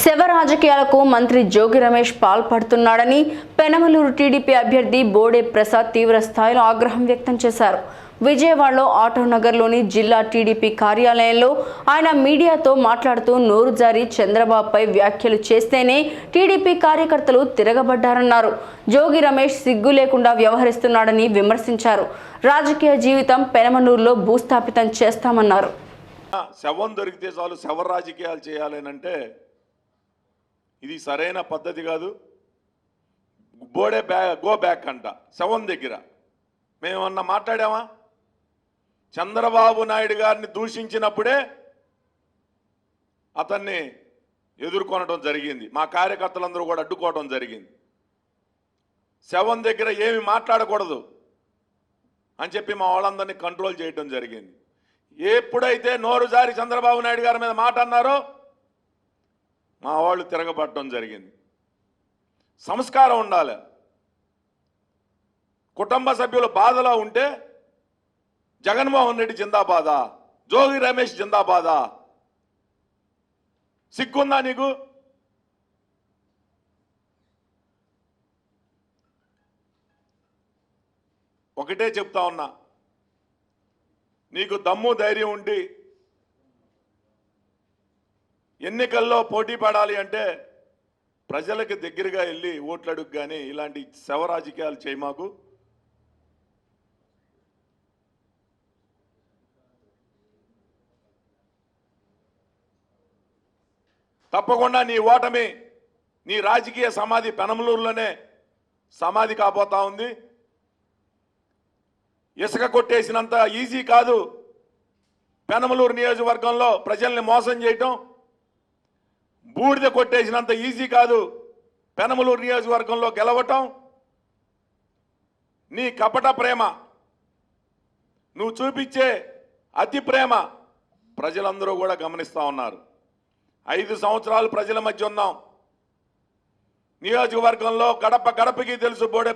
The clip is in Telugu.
శవ రాజకీయాలకు మంత్రి జోగి రమేష్ పాల్పడుతున్నాడని పెనమలూరు టీడీపీ అభ్యర్థి బోడే ప్రసాద్ తీవ్ర స్థాయిలో ఆగ్రహం వ్యక్తం చేశారు. విజయవాడలో ఆటోనగర్లోని జిల్లా టీడీపీ కార్యాలయంలో ఆయన మీడియాతో మాట్లాడుతూ నోరు జారి చంద్రబాబుపై వ్యాఖ్యలు చేస్తేనే టీడీపీ కార్యకర్తలు తిరగబడ్డారన్నారు. జోగి రమేష్ సిగ్గు లేకుండా వ్యవహరిస్తున్నాడని విమర్శించారు. రాజకీయ జీవితం పెనమలూరులో భూస్థాపితం చేస్తామన్నారు. శవం దొరికితే చాలు శవ రాజకీయాలు చేయాలనంటే ఇది సరైన పద్ధతి కాదు. బోడే గో బ్యాక్ అంట. శవం దగ్గర మేమన్నా మాట్లాడామా? చంద్రబాబు నాయుడు గారిని దూషించినప్పుడే అతన్ని ఎదుర్కొనడం జరిగింది. మా కార్యకర్తలందరూ కూడా అడ్డుకోవడం జరిగింది. శవం దగ్గర ఏమి మాట్లాడకూడదు అని చెప్పి మా వాళ్ళందరినీ కంట్రోల్ చేయడం జరిగింది. ఎప్పుడైతే నోరు జారి చంద్రబాబు నాయుడు గారి మీద మాట అన్నారో మా వాళ్ళు తిరగబడటం జరిగింది. సంస్కారం ఉండాలి. కుటుంబ సభ్యులు బాధలో ఉంటే జగన్మోహన్ రెడ్డి జిందాబాదా, జోగి రమేష్ జిందాబాదా? సిగ్గుందా నీకు? ఒకటే చెప్తా ఉన్నా, నీకు దమ్ము ధైర్యం ఉండి ఎన్నికల్లో పోటీ పడాలి అంటే ప్రజలకు దగ్గరగా వెళ్ళి ఓట్లు అడుగు, కానీ ఇలాంటి శవ రాజకీయాలు చేయి మాకు. తప్పకుండా నీ ఓటమి, నీ రాజకీయ సమాధి పెనమలూరులోనే సమాధి కాబోతా ఉంది. ఇసుక కొట్టేసినంత ఈజీ కాదు పెనమలూరు నియోజకవర్గంలో ప్రజల్ని మోసం చేయటం. బూడిద కొట్టేసినంత ఈజీ కాదు పెనమలూరు నియోజకవర్గంలో గెలవటం. నీ కపట ప్రేమ, నువ్వు చూపించే అతి ప్రేమ ప్రజలందరూ కూడా గమనిస్తూ ఉన్నారు. 5 సంవత్సరాలు ప్రజల మధ్య ఉన్నాం. నియోజకవర్గంలో గడప గడపకి తెలుసు బోడే